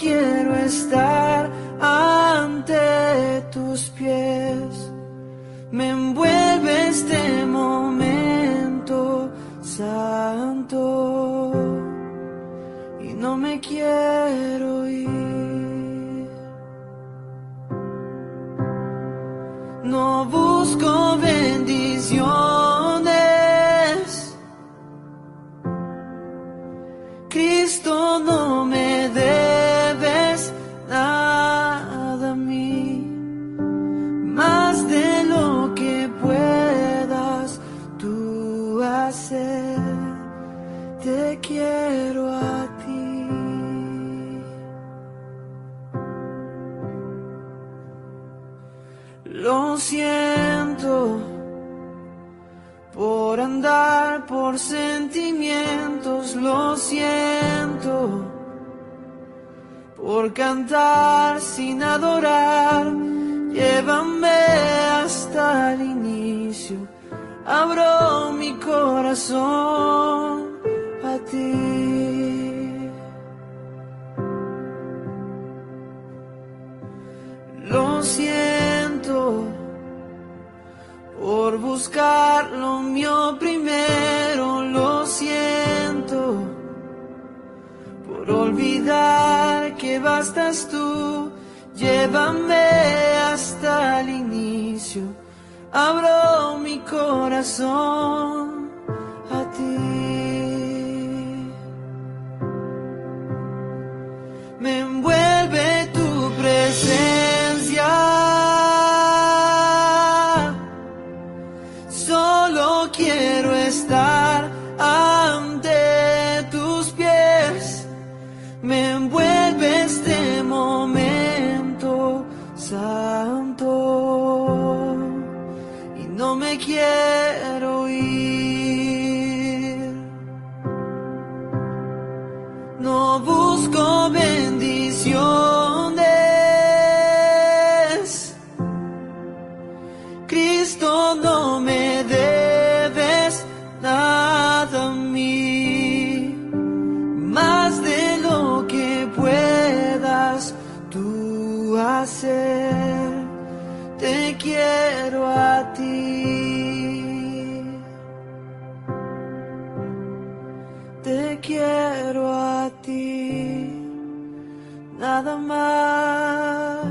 quiero estar ante tus pies. Me envuelve este momento santo y no me quiero ir. No busco bendiciones, Cristo, no me debes nada a mí, más de lo que puedas tú hacer. Te quiero a ti. Lo siento por andar por sentimientos, lo siento por cantar sin adorar. Llévame hasta el inicio, abro mi corazón a ti. Lo siento por buscar lo mío primero, lo siento por olvidar que bastas tú. Llévame hasta el inicio, abro mi corazón a ti. Me envuelve tu presencia, solo quiero estar ante tus pies. Me envuelve este momento santo y no me quiero ir. No busco bendiciones, Cristo, no me debes nada a mí, más de lo que puedas tú hacer. Te quiero a ti. Te quiero a ti. Nada más,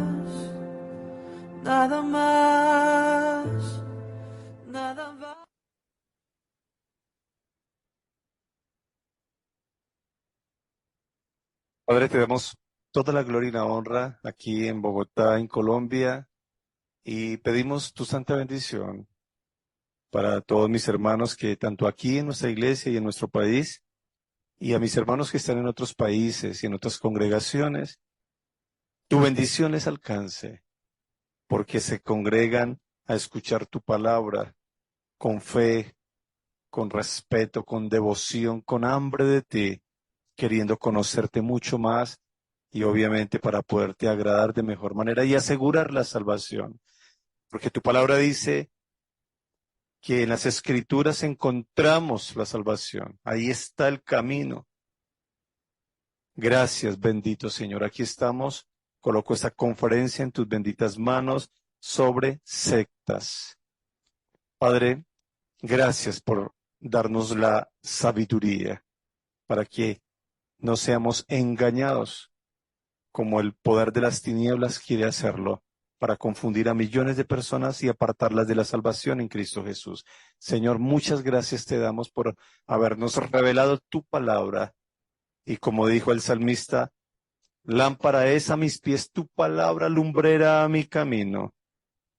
nada más, nada más. Padre, te damos toda la gloria y la honra aquí en Bogotá, en Colombia, y pedimos tu santa bendición para todos mis hermanos que tanto aquí en nuestra iglesia y en nuestro país, y a mis hermanos que están en otros países y en otras congregaciones, tu bendición les alcance, porque se congregan a escuchar tu palabra con fe, con respeto, con devoción, con hambre de ti, queriendo conocerte mucho más y obviamente para poderte agradar de mejor manera y asegurar la salvación. Porque tu palabra dice que en las Escrituras encontramos la salvación. Ahí está el camino. Gracias, bendito Señor. Aquí estamos. Coloco esta conferencia en tus benditas manos sobre sectas. Padre, gracias por darnos la sabiduría para que no seamos engañados como el poder de las tinieblas quiere hacerlo, para confundir a millones de personas y apartarlas de la salvación en Cristo Jesús. Señor, muchas gracias te damos por habernos revelado tu palabra. Y como dijo el salmista, lámpara es a mis pies tu palabra, lumbrera a mi camino.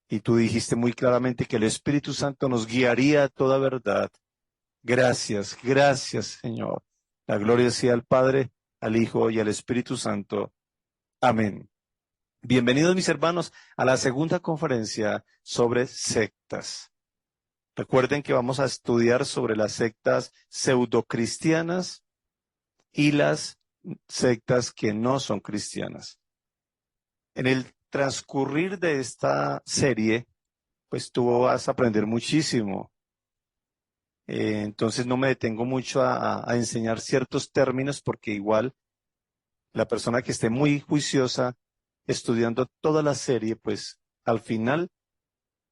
Y tú dijiste muy claramente que el Espíritu Santo nos guiaría a toda verdad. Gracias, gracias, Señor. La gloria sea al Padre, al Hijo y al Espíritu Santo. Amén. Bienvenidos mis hermanos a la segunda conferencia sobre sectas. Recuerden que vamos a estudiar sobre las sectas pseudocristianas y las sectas que no son cristianas. En el transcurrir de esta serie, pues tú vas a aprender muchísimo. Entonces no me detengo mucho a enseñar ciertos términos porque igual La persona que esté muy juiciosa estudiando toda la serie, pues al final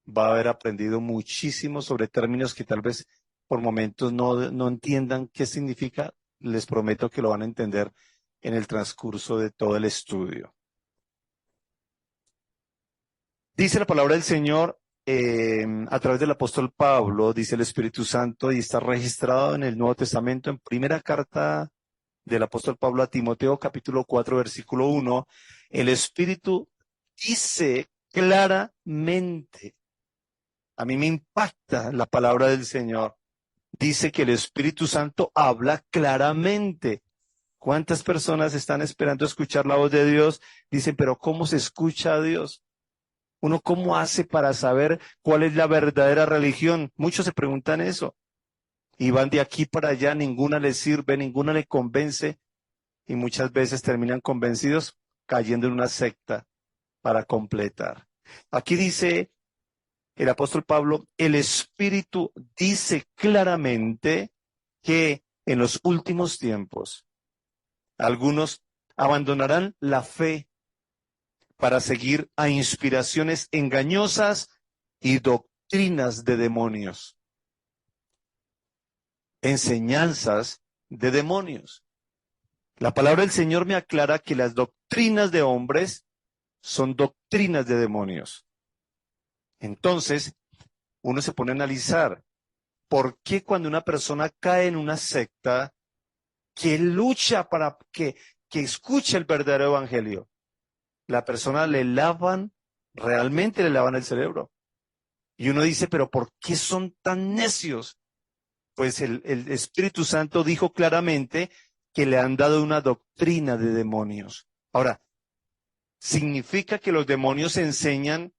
va a haber aprendido muchísimo sobre términos que tal vez por momentos no entiendan qué significa. Les prometo que lo van a entender en el transcurso de todo el estudio. Dice la palabra del Señor a través del apóstol Pablo, dice el Espíritu Santo, y está registrado en el Nuevo Testamento, en primera carta del apóstol Pablo a Timoteo, capítulo 4, versículo 1. El Espíritu dice claramente, a mí me impacta la palabra del Señor, dice que el Espíritu Santo habla claramente. ¿Cuántas personas están esperando escuchar la voz de Dios? Dicen, pero ¿cómo se escucha a Dios? ¿Uno cómo hace para saber cuál es la verdadera religión? Muchos se preguntan eso y van de aquí para allá, ninguna les sirve, ninguna le convence y muchas veces terminan convencidos cayendo en una secta para completar. Aquí dice el apóstol Pablo, el Espíritu dice claramente que en los últimos tiempos algunos abandonarán la fe para seguir a inspiraciones engañosas y doctrinas de demonios, enseñanzas de demonios. La palabra del Señor me aclara que las doctrinas de hombres son doctrinas de demonios. Entonces, uno se pone a analizar por qué cuando una persona cae en una secta que lucha para que escuche el verdadero evangelio, la persona realmente le lavan el cerebro. Y uno dice, pero ¿por qué son tan necios? Pues el Espíritu Santo dijo claramente que le han dado una doctrina de demonios. Ahora, ¿significa que los demonios enseñan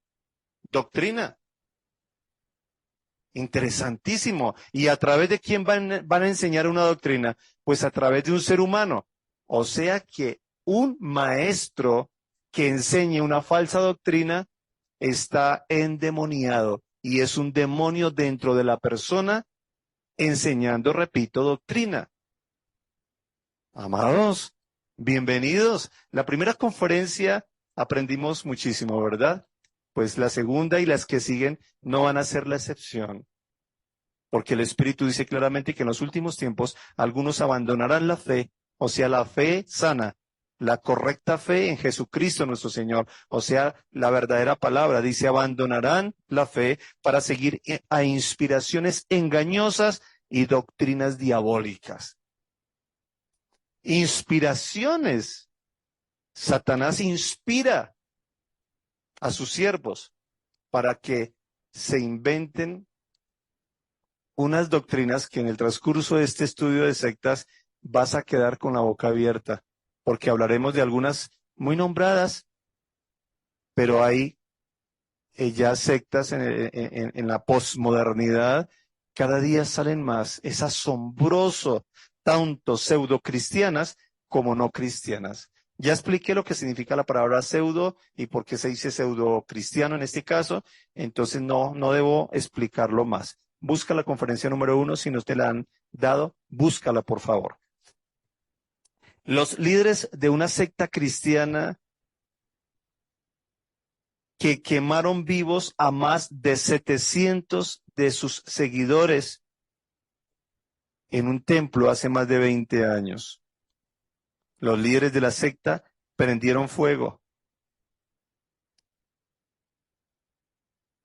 doctrina? Interesantísimo. ¿Y a través de quién van a enseñar una doctrina? Pues a través de un ser humano. O sea que un maestro que enseñe una falsa doctrina está endemoniado y es un demonio dentro de la persona enseñando, repito, doctrina. Amados, bienvenidos. La primera conferencia aprendimos muchísimo, ¿verdad? Pues la segunda y las que siguen no van a ser la excepción, porque el Espíritu dice claramente que en los últimos tiempos algunos abandonarán la fe, o sea, la fe sana, la correcta fe en Jesucristo nuestro Señor, o sea, la verdadera palabra. Dice, abandonarán la fe para seguir a inspiraciones engañosas y doctrinas diabólicas. Inspiraciones. Satanás inspira a sus siervos para que se inventen unas doctrinas que en el transcurso de este estudio de sectas vas a quedar con la boca abierta, porque hablaremos de algunas muy nombradas, pero hay ya sectas en la posmodernidad, cada día salen más. Es asombroso, tanto pseudo cristianas como no cristianas. Ya expliqué lo que significa la palabra pseudo y por qué se dice pseudo cristiano en este caso, entonces no debo explicarlo más. Busca la conferencia número 1, si no te la han dado, búscala por favor. Los líderes de una secta cristiana que quemaron vivos a más de 700 de sus seguidores en un templo hace más de 20 años. Los líderes de la secta prendieron fuego.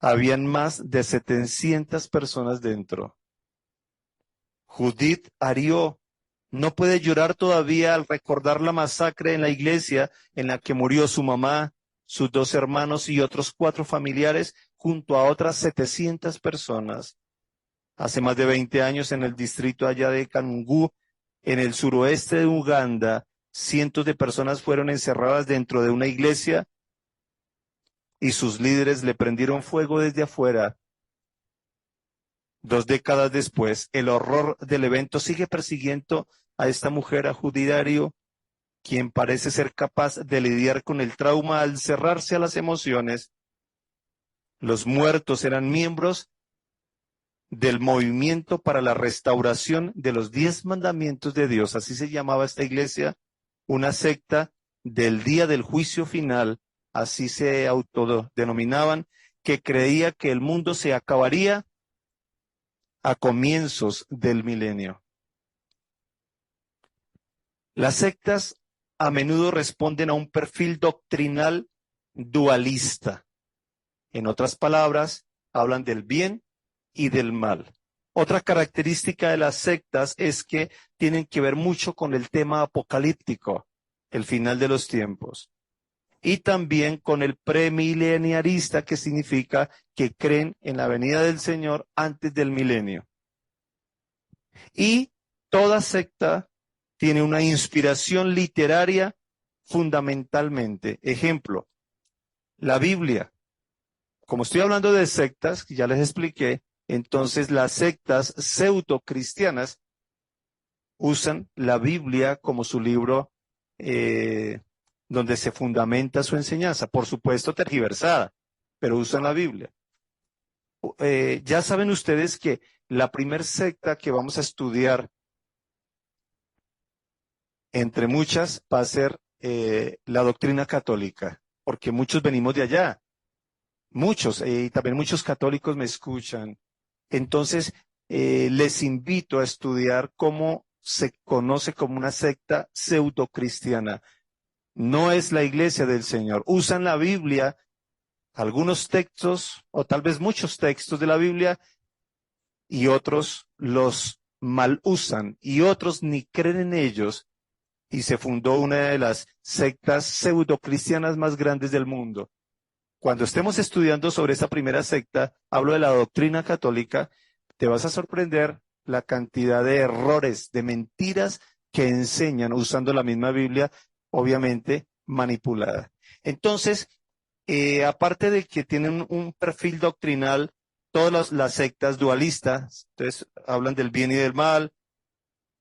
Habían más de 700 personas dentro. Judith Arió no puede llorar todavía al recordar la masacre en la iglesia en la que murió su mamá, sus 2 hermanos y otros 4 familiares, junto a otras 700 personas. Hace más de 20 años en el distrito allá de Kanungu, en el suroeste de Uganda, cientos de personas fueron encerradas dentro de una iglesia y sus líderes le prendieron fuego desde afuera. 2 décadas después, el horror del evento sigue persiguiendo a esta mujer, a Judith Arió, quien parece ser capaz de lidiar con el trauma al cerrarse a las emociones. Los muertos eran miembros del movimiento para la restauración de los 10 mandamientos de Dios, así se llamaba esta iglesia, una secta del día del juicio final, así se autodenominaban, que creía que el mundo se acabaría a comienzos del milenio. Las sectas a menudo responden a un perfil doctrinal dualista. En otras palabras, hablan del bien y del mal. Otra característica de las sectas es que tienen que ver mucho con el tema apocalíptico, el final de los tiempos, y también con el premileniarista, que significa que creen en la venida del Señor antes del milenio. Y toda secta tiene una inspiración literaria fundamentalmente. Ejemplo, la Biblia. Como estoy hablando de sectas, ya les expliqué, entonces las sectas pseudo-cristianas usan la Biblia como su libro donde se fundamenta su enseñanza, por supuesto tergiversada, pero usan la Biblia. Ya saben ustedes que la primer secta que vamos a estudiar, entre muchas, va a ser la doctrina católica, porque muchos venimos de allá. Muchos, y también muchos católicos me escuchan. Entonces, les invito a estudiar cómo se conoce como una secta pseudo-cristiana. No es la iglesia del Señor. Usan la Biblia, algunos textos, o tal vez muchos textos de la Biblia, y otros los mal usan, y otros ni creen en ellos, y se fundó una de las sectas pseudo-cristianas más grandes del mundo. Cuando estemos estudiando sobre esa primera secta, hablo de la doctrina católica, te vas a sorprender la cantidad de errores, de mentiras que enseñan usando la misma Biblia, obviamente manipulada. Entonces, aparte de que tienen un perfil doctrinal, todas las sectas dualistas, entonces hablan del bien y del mal,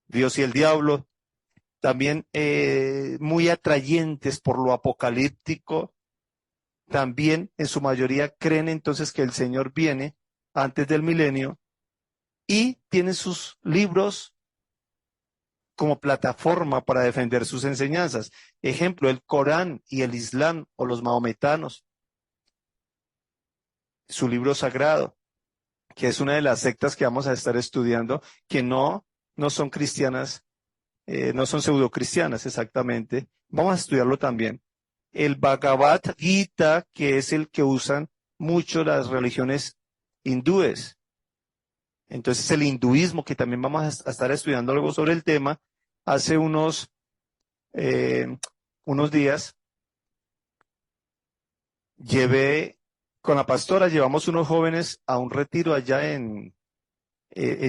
Dios y el diablo, también muy atrayentes por lo apocalíptico. También en su mayoría creen entonces que el Señor viene antes del milenio y tienen sus libros como plataforma para defender sus enseñanzas. Ejemplo, el Corán y el Islam o los maometanos, su libro sagrado, que es una de las sectas que vamos a estar estudiando, que no son cristianas, no son pseudocristianas exactamente. Vamos a estudiarlo también. El Bhagavad Gita, que es el que usan mucho las religiones hindúes. Entonces el hinduismo, que también vamos a estar estudiando algo sobre el tema, hace unos días con la pastora, llevamos unos jóvenes a un retiro allá en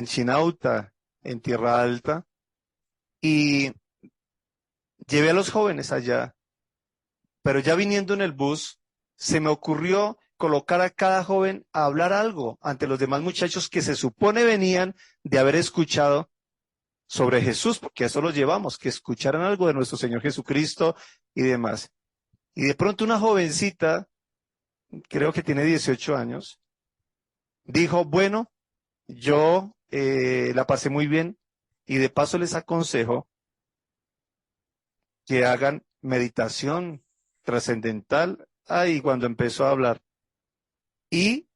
Chinauta, en Tierra Alta, y llevé a los jóvenes allá. Pero ya viniendo en el bus, se me ocurrió colocar a cada joven a hablar algo ante los demás muchachos que se supone venían de haber escuchado sobre Jesús, porque a eso los llevamos, que escucharan algo de nuestro Señor Jesucristo y demás. Y de pronto una jovencita, creo que tiene 18 años, dijo, bueno, yo la pasé muy bien y de paso les aconsejo que hagan meditación trascendental. Ahí cuando empezó a hablar. Y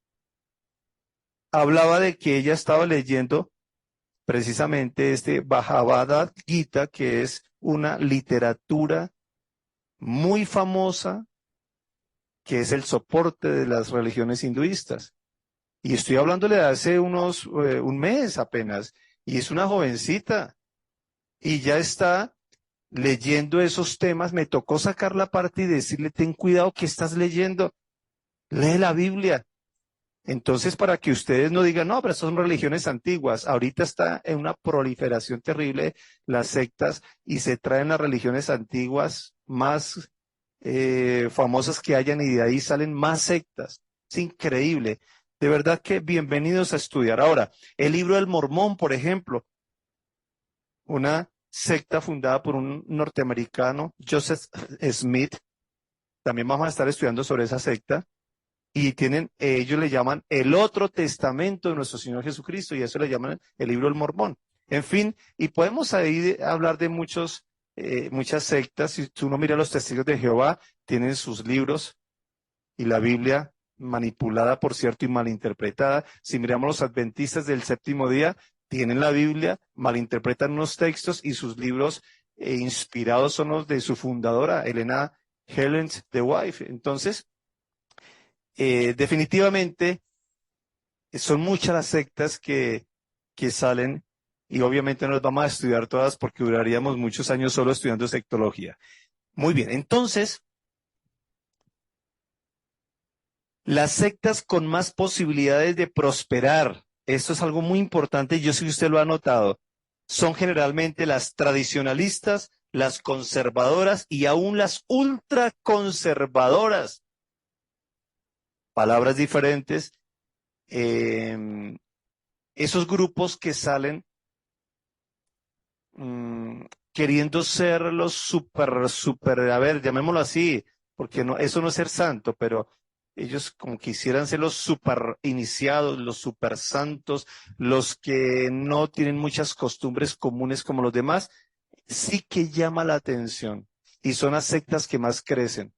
hablaba de que ella estaba leyendo precisamente este Bhagavad Gita, que es una literatura muy famosa, que es el soporte de las religiones hinduistas. Y estoy hablándole de hace un mes apenas, y es una jovencita, y ya está leyendo esos temas. Me tocó sacar la parte y decirle, ten cuidado que estás leyendo, lee la Biblia. Entonces, para que ustedes no digan, no, pero estas son religiones antiguas, ahorita está en una proliferación terrible las sectas y se traen las religiones antiguas más famosas que hayan, y de ahí salen más sectas. Es increíble. De verdad que bienvenidos a estudiar. Ahora, el libro del Mormón, por ejemplo, una secta fundada por un norteamericano, Joseph Smith. También vamos a estar estudiando sobre esa secta. Y ellos le llaman el otro testamento de nuestro Señor Jesucristo, y eso le llaman el libro del Mormón. En fin, y podemos ahí hablar de muchos muchas sectas, si uno mira los testigos de Jehová, tienen sus libros y la Biblia manipulada, por cierto, y malinterpretada. Si miramos los adventistas del séptimo día, tienen la Biblia, malinterpretan unos textos y sus libros inspirados son los de su fundadora, Elena Helens de Wife. Entonces, definitivamente, son muchas las sectas que salen y obviamente no las vamos a estudiar todas porque duraríamos muchos años solo estudiando sectología. Muy bien, entonces, las sectas con más posibilidades de prosperar, esto es algo muy importante y yo sé que usted lo ha notado, son generalmente las tradicionalistas, las conservadoras y aún las ultraconservadoras. Palabras diferentes. Esos grupos que salen queriendo ser los super, a ver, llamémoslo así, porque no, eso no es ser santo, pero ellos como quisieran ser los super iniciados, los super santos, los que no tienen muchas costumbres comunes como los demás, sí que llama la atención. Y son las sectas que más crecen,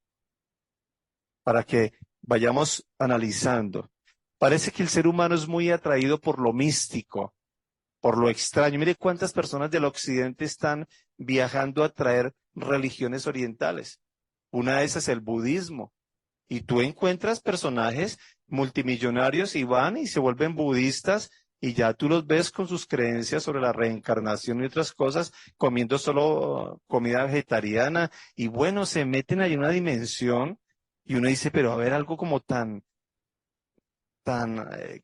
para que vayamos analizando. Parece que el ser humano es muy atraído por lo místico, por lo extraño. Mire cuántas personas del occidente están viajando a traer religiones orientales. Una de esas es el budismo. Y tú encuentras personajes multimillonarios y van y se vuelven budistas y ya tú los ves con sus creencias sobre la reencarnación y otras cosas, comiendo solo comida vegetariana y bueno, se meten ahí en una dimensión y uno dice, pero a ver, algo como tan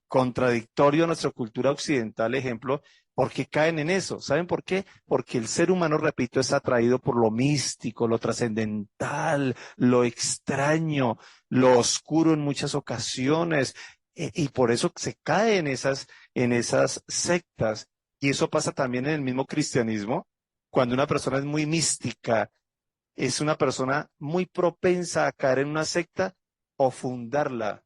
contradictorio a nuestra cultura occidental, ejemplo, ¿por qué caen en eso? ¿Saben por qué? Porque el ser humano, repito, es atraído por lo místico, lo trascendental, lo extraño, lo oscuro en muchas ocasiones, y por eso se cae en esas sectas. Y eso pasa también en el mismo cristianismo, cuando una persona es muy mística, es una persona muy propensa a caer en una secta o fundarla.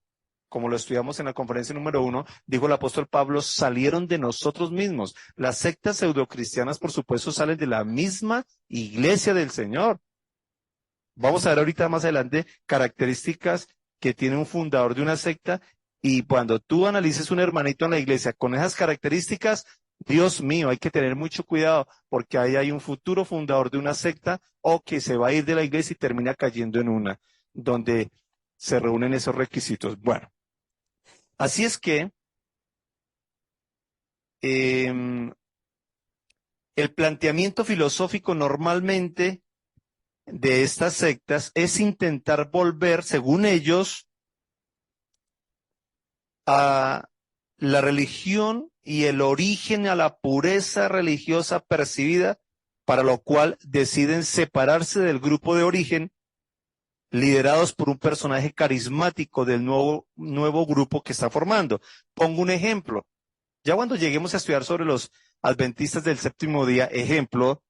Como lo estudiamos en la conferencia número 1, dijo el apóstol Pablo, salieron de nosotros mismos. Las sectas pseudocristianas, por supuesto, salen de la misma iglesia del Señor. Vamos a ver ahorita más adelante características que tiene un fundador de una secta y cuando tú analices un hermanito en la iglesia con esas características, Dios mío, hay que tener mucho cuidado porque ahí hay un futuro fundador de una secta o que se va a ir de la iglesia y termina cayendo en una, donde se reúnen esos requisitos. Bueno, así es que el planteamiento filosófico normalmente de estas sectas es intentar volver, según ellos, a la religión y el origen, a la pureza religiosa percibida, para lo cual deciden separarse del grupo de origen, liderados por un personaje carismático del nuevo grupo que está formando. Pongo un ejemplo. Ya cuando lleguemos a estudiar sobre los adventistas del séptimo día, ejemplo,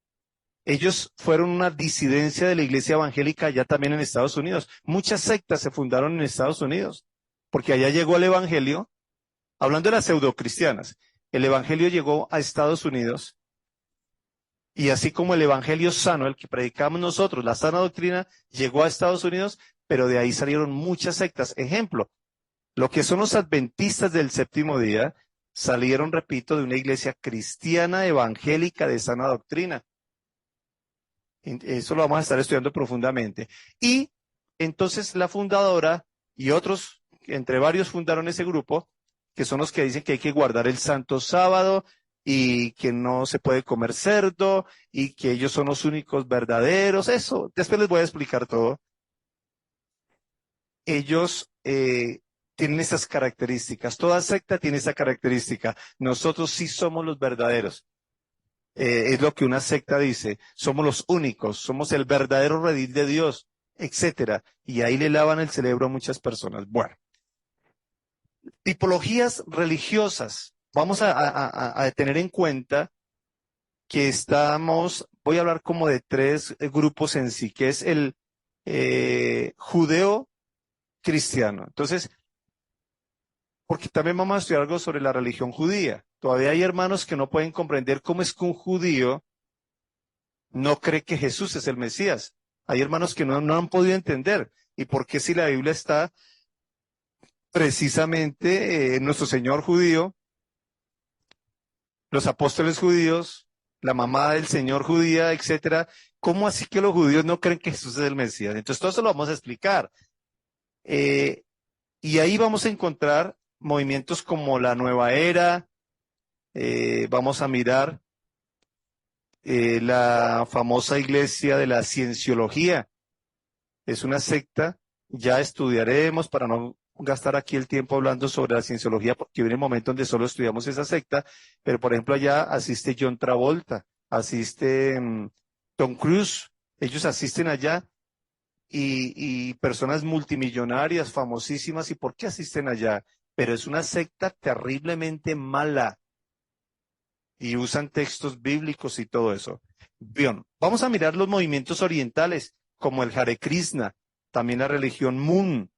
ellos fueron una disidencia de la iglesia evangélica ya también en Estados Unidos. Muchas sectas se fundaron en Estados Unidos, porque allá llegó el evangelio, hablando de las pseudocristianas, el evangelio llegó a Estados Unidos y así como el evangelio sano, el que predicamos nosotros, la sana doctrina, llegó a Estados Unidos, pero de ahí salieron muchas sectas. Ejemplo, lo que son los adventistas del séptimo día salieron, repito, de una iglesia cristiana evangélica de sana doctrina. Eso lo vamos a estar estudiando profundamente. Y entonces la fundadora y otros, entre varios fundaron ese grupo, que son los que dicen que hay que guardar el santo sábado y que no se puede comer cerdo y que ellos son los únicos verdaderos. Eso, después les voy a explicar todo. Ellos tienen esas características. Toda secta tiene esa característica. Nosotros sí somos los verdaderos. Es lo que una secta dice, somos los únicos, somos el verdadero redil de Dios, etcétera. Y ahí le lavan el cerebro a muchas personas. Bueno, tipologías religiosas. Vamos a tener en cuenta que voy a hablar como de tres grupos en sí, que es el judeo cristiano. Entonces, porque también vamos a estudiar algo sobre la religión judía. Todavía hay hermanos que no pueden comprender cómo es que un judío no cree que Jesús es el Mesías. Hay hermanos que no han podido entender. ¿Y por qué si la Biblia está precisamente nuestro Señor judío, los apóstoles judíos, la mamá del Señor judía, etcétera? ¿Cómo así que los judíos no creen que Jesús es el Mesías? Entonces todo eso lo vamos a explicar. Y ahí vamos a encontrar movimientos como la Nueva Era. Vamos a mirar la famosa iglesia de la cienciología. Es una secta, ya estudiaremos para no gastar aquí el tiempo hablando sobre la cienciología, porque viene un momento donde solo estudiamos esa secta, pero por ejemplo allá asiste John Travolta, asiste Tom Cruise, ellos asisten allá y personas multimillonarias, famosísimas. ¿Y por qué asisten allá? Pero es una secta terriblemente mala y usan textos bíblicos y todo eso. Bien, vamos a mirar los movimientos orientales, como el Hare Krishna, también la religión Moon,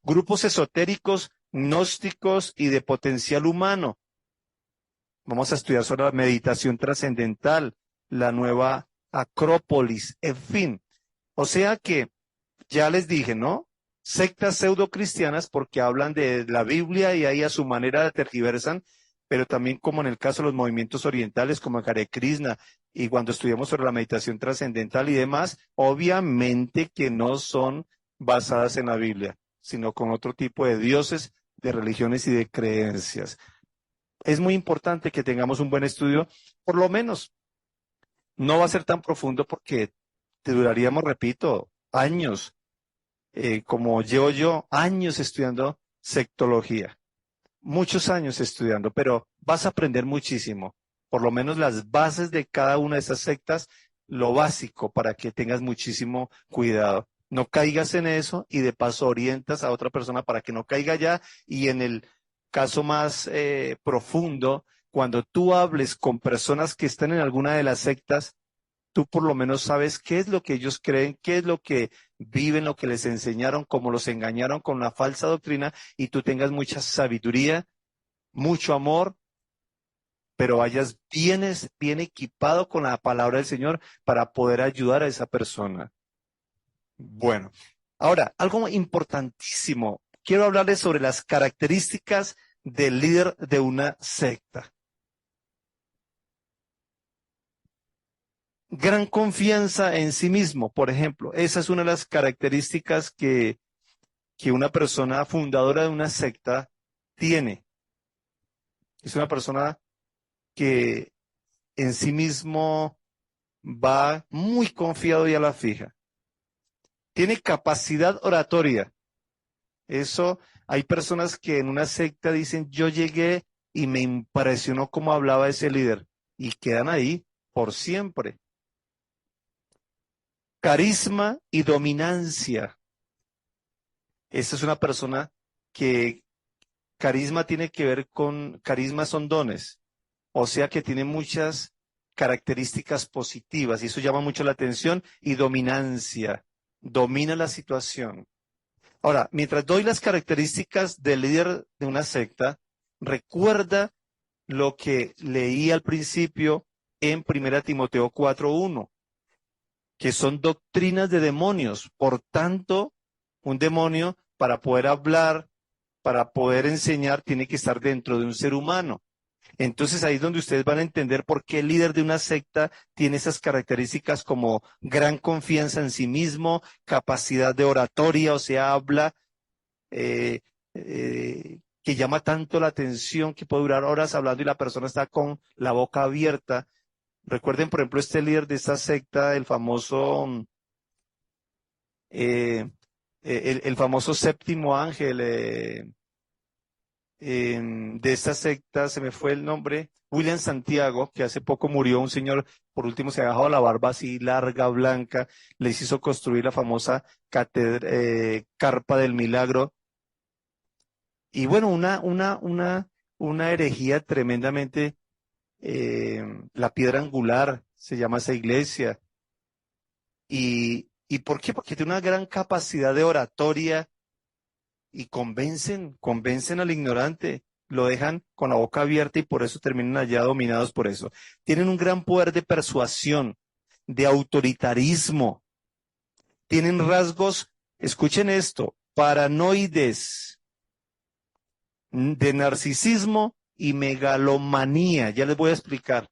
grupos esotéricos, gnósticos y de potencial humano. Vamos a estudiar sobre la meditación trascendental, la nueva Acrópolis, en fin. O sea que ya les dije, ¿no? Sectas pseudocristianas porque hablan de la Biblia y ahí a su manera tergiversan, pero también como en el caso de los movimientos orientales como el Hare Krishna y cuando estudiamos sobre la meditación trascendental y demás, obviamente que no son basadas en la Biblia, sino con otro tipo de dioses, de religiones y de creencias. Es muy importante que tengamos un buen estudio, por lo menos no va a ser tan profundo porque te duraríamos, repito, años, como llevo yo años estudiando sectología, muchos años estudiando, pero vas a aprender muchísimo, por lo menos las bases de cada una de esas sectas, lo básico para que tengas muchísimo cuidado. No caigas en eso y de paso orientas a otra persona para que no caiga allá y en el caso más profundo, cuando tú hables con personas que están en alguna de las sectas, tú por lo menos sabes qué es lo que ellos creen, qué es lo que viven, lo que les enseñaron, cómo los engañaron con la falsa doctrina y tú tengas mucha sabiduría, mucho amor, pero vayas bien equipado con la palabra del Señor para poder ayudar a esa persona. Bueno, ahora, algo importantísimo. Quiero hablarles sobre las características del líder de una secta. Gran confianza en sí mismo, por ejemplo. Esa es una de las características que una persona fundadora de una secta tiene. Es una persona que en sí mismo va muy confiado y a la fija. Tiene capacidad oratoria. Eso, hay personas que en una secta dicen, yo llegué y me impresionó cómo hablaba ese líder. Y quedan ahí por siempre. Carisma y dominancia. Esta es una persona que carisma tiene que ver con, carisma son dones, o sea que tiene muchas características positivas y eso llama mucho la atención y dominancia, domina la situación. Ahora, mientras doy las características del líder de una secta, recuerda lo que leí al principio en 1 Timoteo 4:1, que son doctrinas de demonios. Por tanto, un demonio para poder hablar, para poder enseñar, tiene que estar dentro de un ser humano. Entonces ahí es donde ustedes van a entender por qué el líder de una secta tiene esas características como gran confianza en sí mismo, capacidad de oratoria, o sea, habla, que llama tanto la atención que puede durar horas hablando y la persona está con la boca abierta. Recuerden, por ejemplo, este líder de esta secta, el famoso, el famoso séptimo ángel, de esta secta, se me fue el nombre, William Santiago, que hace poco murió, un señor, por último se ha dejado la barba así larga, blanca, les hizo construir la famosa Carpa del Milagro. Y bueno, una herejía tremendamente, la piedra angular, se llama esa iglesia. ¿Y por qué? Porque tiene una gran capacidad de oratoria y convencen al ignorante, lo dejan con la boca abierta y por eso terminan allá dominados por eso. Tienen un gran poder de persuasión, de autoritarismo. Tienen rasgos, escuchen esto, paranoides, de narcisismo y megalomanía. Ya les voy a explicar.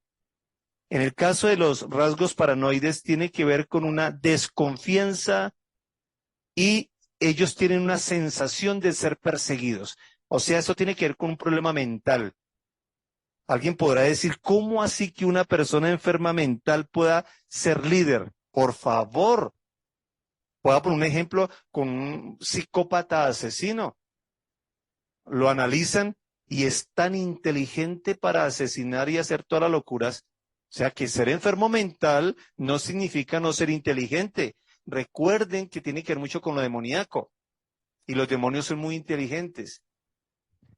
En el caso de los rasgos paranoides, tiene que ver con una desconfianza y ellos tienen una sensación de ser perseguidos. O sea, eso tiene que ver con un problema mental. Alguien podrá decir, ¿cómo así que una persona enferma mental pueda ser líder? Por favor, voy a poner un ejemplo con un psicópata asesino. Lo analizan y es tan inteligente para asesinar y hacer todas las locuras. O sea que ser enfermo mental no significa no ser inteligente. Recuerden que tiene que ver mucho con lo demoníaco y los demonios son muy inteligentes.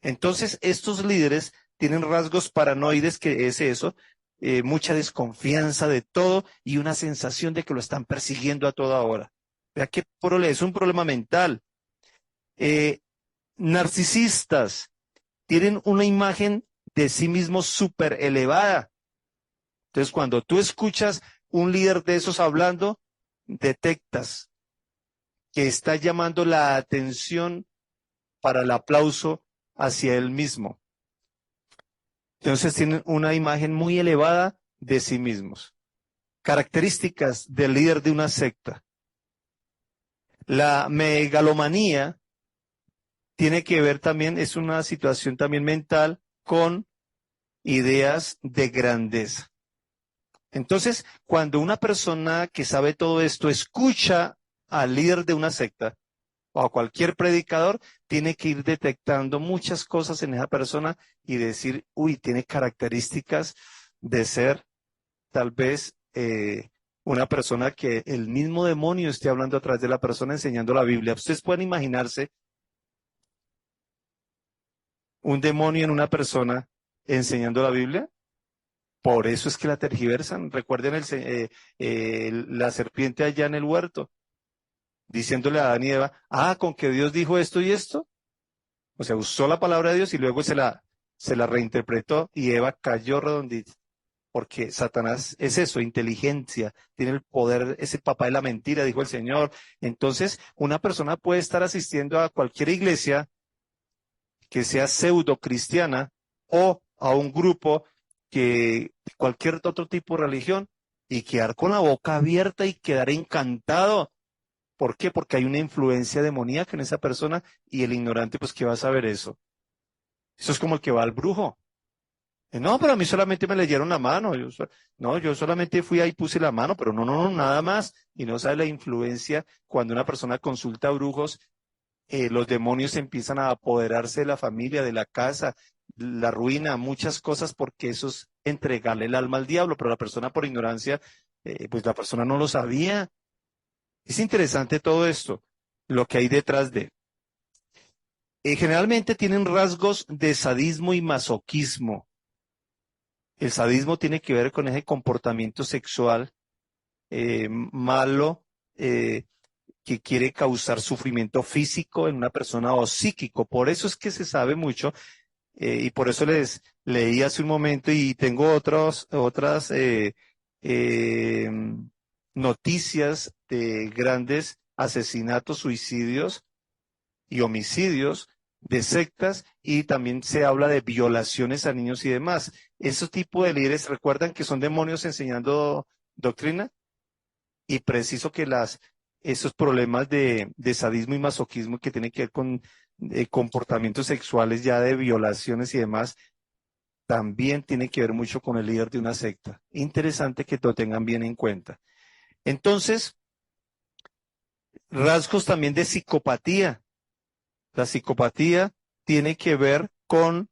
Entonces, estos líderes tienen rasgos paranoides, que es eso, mucha desconfianza de todo y una sensación de que lo están persiguiendo a toda hora. Vea qué problema, es un problema mental. Narcisistas tienen una imagen de sí mismos súper elevada. Entonces, cuando tú escuchas un líder de esos hablando, detectas que está llamando la atención para el aplauso hacia él mismo. Entonces, tienen una imagen muy elevada de sí mismos. Características del líder de una secta. La megalomanía tiene que ver también, es una situación también mental con ideas de grandeza. Entonces, cuando una persona que sabe todo esto escucha al líder de una secta o a cualquier predicador, tiene que ir detectando muchas cosas en esa persona y decir, uy, tiene características de ser tal vez una persona que el mismo demonio esté hablando a través de la persona enseñando la Biblia. Ustedes pueden imaginarse un demonio en una persona enseñando la Biblia. Por eso es que la tergiversan. Recuerden la serpiente allá en el huerto, diciéndole a Adán y Eva, con que Dios dijo esto y esto. O sea, usó la palabra de Dios y luego se la reinterpretó y Eva cayó redondita. Porque Satanás es eso, inteligencia, tiene el poder, ese papá de la mentira, dijo el Señor. Entonces, una persona puede estar asistiendo a cualquier iglesia que sea pseudo cristiana o a un grupo que cualquier otro tipo de religión y quedar con la boca abierta y quedar encantado. ¿Por qué? Porque hay una influencia demoníaca en esa persona y el ignorante, pues, ¿qué va a saber eso? Eso es como el que va al brujo. No, pero a mí solamente me leyeron la mano. No, yo solamente fui ahí y puse la mano, pero no, nada más. Y no sabe la influencia cuando una persona consulta a brujos, los demonios empiezan a apoderarse de la familia, de la casa, la ruina, muchas cosas, porque eso es entregarle el alma al diablo, pero la persona por ignorancia, pues la persona no lo sabía. Es interesante todo esto, lo que hay detrás de. Generalmente tienen rasgos de sadismo y masoquismo. El sadismo tiene que ver con ese comportamiento sexual malo, que quiere causar sufrimiento físico en una persona o psíquico. Por eso es que se sabe mucho y por eso les leí hace un momento y tengo otras eh, noticias de grandes asesinatos, suicidios y homicidios de sectas y también se habla de violaciones a niños y demás. Esos tipos de líderes recuerdan que son demonios enseñando doctrina y preciso que esos problemas de sadismo y masoquismo que tienen que ver con comportamientos sexuales ya de violaciones y demás, también tiene que ver mucho con el líder de una secta. Interesante que lo tengan bien en cuenta. Entonces, rasgos también de psicopatía. La psicopatía tiene que ver con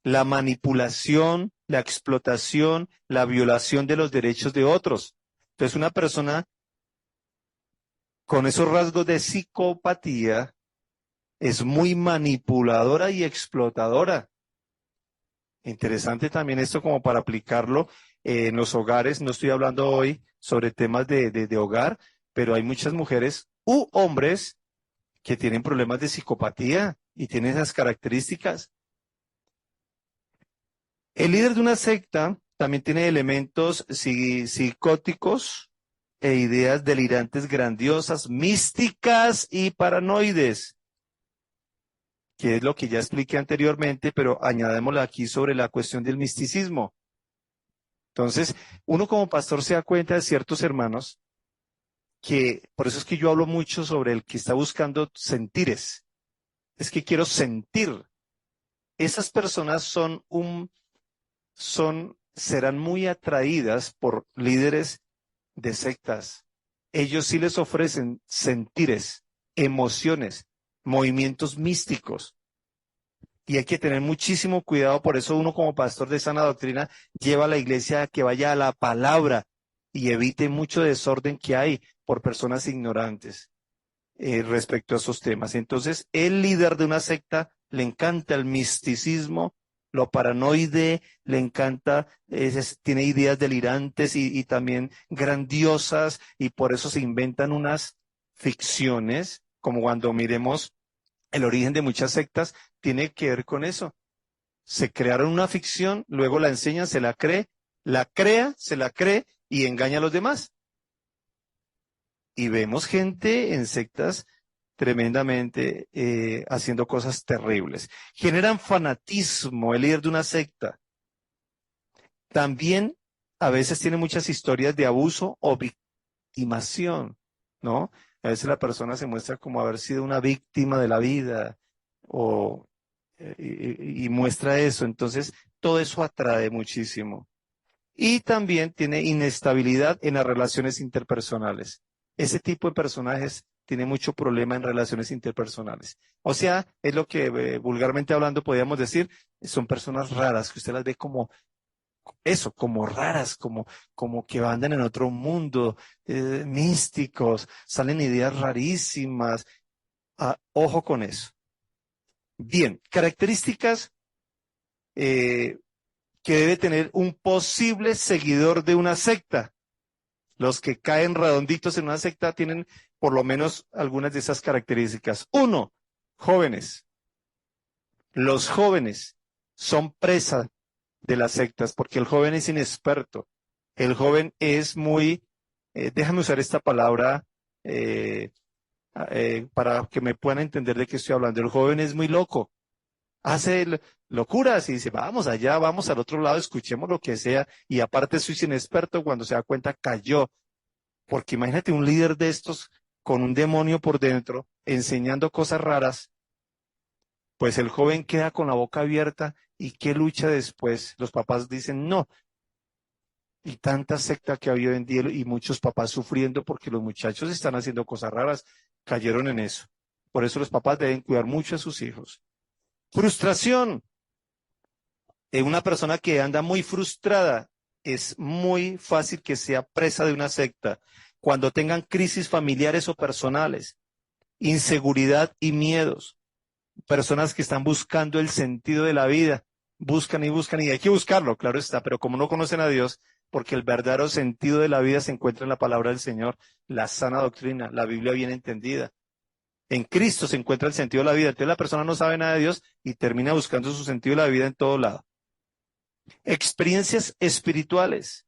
la manipulación, la explotación, la violación de los derechos de otros. Entonces, una persona con esos rasgos de psicopatía es muy manipuladora y explotadora. Interesante también esto como para aplicarlo en los hogares. No estoy hablando hoy sobre temas de hogar, pero hay muchas mujeres u hombres que tienen problemas de psicopatía y tienen esas características. El líder de una secta también tiene elementos psicóticos e ideas delirantes, grandiosas, místicas y paranoides, que es lo que ya expliqué anteriormente, pero añadémoslo aquí sobre la cuestión del misticismo. Entonces, uno como pastor se da cuenta de ciertos hermanos que, por eso es que yo hablo mucho sobre el que está buscando sentires, es que quiero sentir. Esas personas serán muy atraídas por líderes de sectas. Ellos sí les ofrecen sentires, emociones, movimientos místicos. Y hay que tener muchísimo cuidado, por eso uno como pastor de sana doctrina lleva a la iglesia a que vaya a la palabra y evite mucho desorden que hay por personas ignorantes respecto a esos temas. Entonces, el líder de una secta le encanta el misticismo, lo paranoide, le encanta, tiene ideas delirantes y también grandiosas, y por eso se inventan unas ficciones, como cuando miremos el origen de muchas sectas, tiene que ver con eso. Se crearon una ficción, luego la enseñan, se la crea, se la cree y engaña a los demás. Y vemos gente en sectas tremendamente haciendo cosas terribles. Generan fanatismo, el líder de una secta. También a veces tiene muchas historias de abuso o victimación, ¿no? A veces la persona se muestra como haber sido una víctima de la vida o, y muestra eso. Entonces, todo eso atrae muchísimo. Y también tiene inestabilidad en las relaciones interpersonales. Ese tipo de personajes tiene mucho problema en relaciones interpersonales. O sea, es lo que vulgarmente hablando podríamos decir, son personas raras, que usted las ve como eso, como raras, como que andan en otro mundo, místicos, salen ideas rarísimas. Ah, ojo con eso. Bien, características que debe tener un posible seguidor de una secta. Los que caen redonditos en una secta tienen por lo menos algunas de esas características. Uno, jóvenes. Los jóvenes son presa de las sectas porque el joven es inexperto. El joven es muy, déjame usar esta palabra para que me puedan entender de qué estoy hablando. El joven es muy loco, hace locuras y dice, vamos allá, vamos al otro lado, escuchemos lo que sea. Y aparte soy inexperto, cuando se da cuenta cayó. Porque imagínate un líder de estos con un demonio por dentro, enseñando cosas raras, pues el joven queda con la boca abierta y ¿qué lucha después? Los papás dicen no. Y tanta secta que había hoy en día y muchos papás sufriendo porque los muchachos están haciendo cosas raras, cayeron en eso. Por eso los papás deben cuidar mucho a sus hijos. Frustración. Una persona que anda muy frustrada es muy fácil que sea presa de una secta. Cuando tengan crisis familiares o personales, inseguridad y miedos, personas que están buscando el sentido de la vida, buscan y hay que buscarlo, claro está, pero como no conocen a Dios, porque el verdadero sentido de la vida se encuentra en la palabra del Señor, la sana doctrina, la Biblia bien entendida. En Cristo se encuentra el sentido de la vida. Entonces la persona no sabe nada de Dios y termina buscando su sentido de la vida en todo lado. Experiencias espirituales.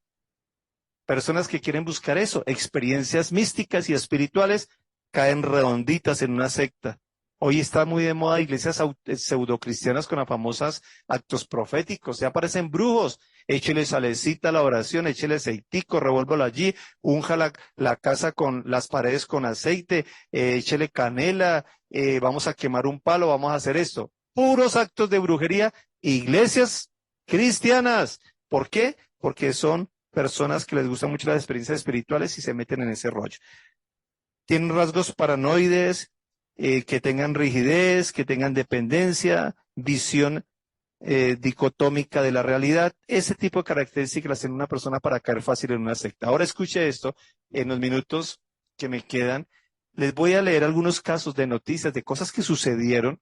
Personas que quieren buscar eso, experiencias místicas y espirituales, caen redonditas en una secta. Hoy está muy de moda iglesias pseudocristianas con las famosas actos proféticos. Ya aparecen brujos. Échele salecita a la oración, échele aceitico, revuélvalo allí, unja la casa con las paredes con aceite, échele canela, vamos a quemar un palo, vamos a hacer esto. Puros actos de brujería, iglesias cristianas. ¿Por qué? Porque son personas que les gustan mucho las experiencias espirituales y se meten en ese rollo. Tienen rasgos paranoides, que tengan rigidez, que tengan dependencia, visión dicotómica de la realidad. Ese tipo de características las tiene una persona para caer fácil en una secta. Ahora escuche esto, en los minutos que me quedan, les voy a leer algunos casos de noticias, de cosas que sucedieron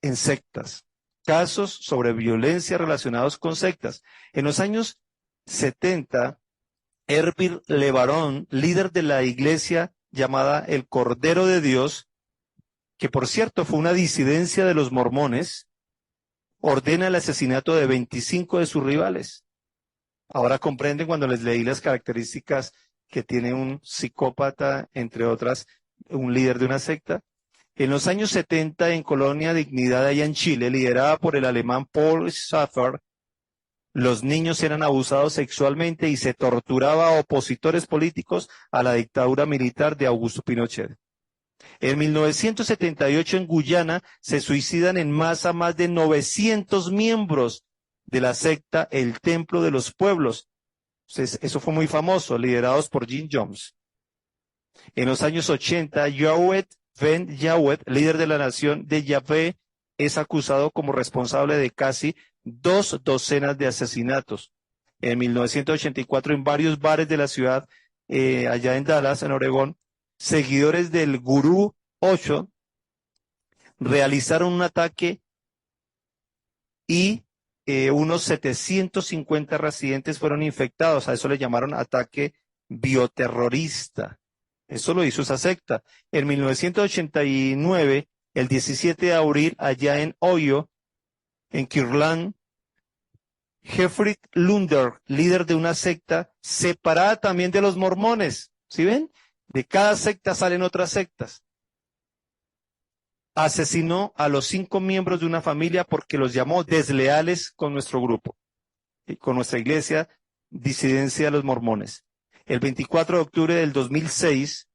en sectas. Casos sobre violencia relacionados con sectas. En los años 70, Erbil Levarón, líder de la iglesia llamada El Cordero de Dios, que por cierto fue una disidencia de los mormones, ordena el asesinato de 25 de sus rivales. Ahora comprenden cuando les leí las características que tiene un psicópata, entre otras, un líder de una secta. En los años 70, en Colonia Dignidad, allá en Chile, liderada por el alemán Paul Schaffer, los niños eran abusados sexualmente y se torturaba a opositores políticos a la dictadura militar de Augusto Pinochet. En 1978, en Guyana, se suicidan en masa más de 900 miembros de la secta El Templo de los Pueblos. Entonces, eso fue muy famoso, liderados por Jim Jones. En los años 80, Yahweh Ben Yahweh, líder de la nación de Yahvé, es acusado como responsable de casi 2 docenas de asesinatos. En 1984, en varios bares de la ciudad, allá en Dallas, en Oregón, seguidores del Gurú 8 realizaron un ataque y unos 750 residentes fueron infectados. A eso le llamaron ataque bioterrorista. Eso lo hizo esa secta. En 1989, el 17 de abril, allá en Ohio, en Kirtland, Jeffrey Lunder, líder de una secta separada también de los mormones, ¿sí ven? De cada secta salen otras sectas. Asesinó a los 5 miembros de una familia porque los llamó desleales con nuestro grupo, con nuestra iglesia, disidencia de los mormones. El 24 de octubre del 2006,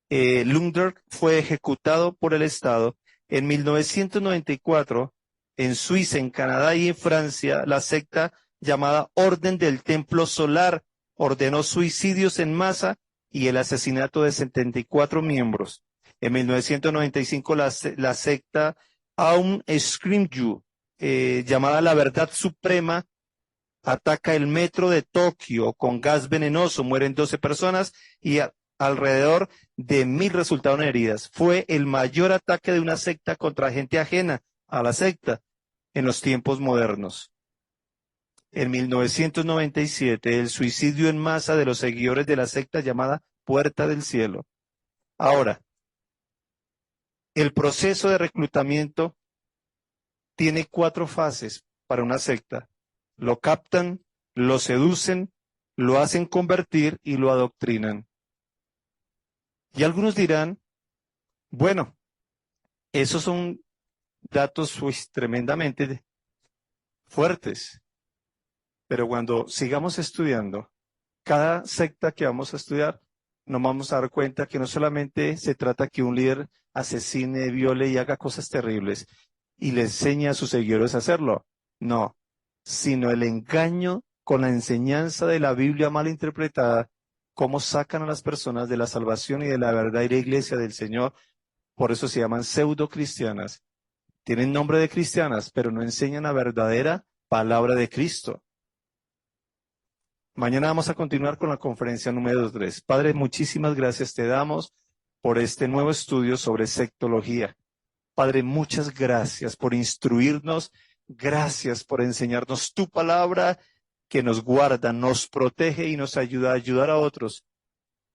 Lunder fue ejecutado por el Estado. En 1994, en Suiza, en Canadá y en Francia, la secta llamada Orden del Templo Solar ordenó suicidios en masa y el asesinato de 74 miembros. En 1995, la secta Aum Shinryu, llamada La Verdad Suprema, ataca el metro de Tokio con gas venenoso. Mueren 12 personas y alrededor de 1,000 resultaron heridas. Fue el mayor ataque de una secta contra gente ajena a la secta en los tiempos modernos. En 1997, el suicidio en masa de los seguidores de la secta llamada Puerta del Cielo. Ahora, el proceso de reclutamiento tiene 4 fases para una secta. Lo captan, lo seducen, lo hacen convertir y lo adoctrinan. Y algunos dirán, bueno, esos son datos tremendamente fuertes, pero cuando sigamos estudiando, cada secta que vamos a estudiar, nos vamos a dar cuenta que no solamente se trata que un líder asesine, viole y haga cosas terribles y le enseñe a sus seguidores a hacerlo, no, sino el engaño con la enseñanza de la Biblia mal interpretada, cómo sacan a las personas de la salvación y de la verdadera iglesia del Señor. Por eso se llaman pseudo cristianas. Tienen nombre de cristianas, pero no enseñan la verdadera palabra de Cristo. Mañana vamos a continuar con la conferencia número 3. Padre, muchísimas gracias te damos por este nuevo estudio sobre sectología. Padre, muchas gracias por instruirnos, gracias por enseñarnos tu palabra que nos guarda, nos protege y nos ayuda a ayudar a otros.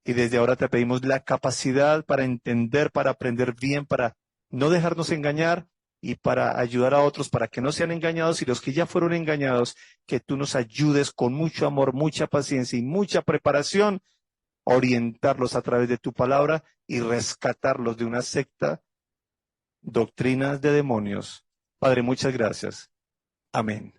Y desde ahora te pedimos la capacidad para entender, para aprender bien, para no dejarnos engañar y para ayudar a otros, para que no sean engañados y los que ya fueron engañados, que tú nos ayudes con mucho amor, mucha paciencia y mucha preparación a orientarlos a través de tu palabra y rescatarlos de una secta, doctrinas de demonios. Padre, muchas gracias. Amén.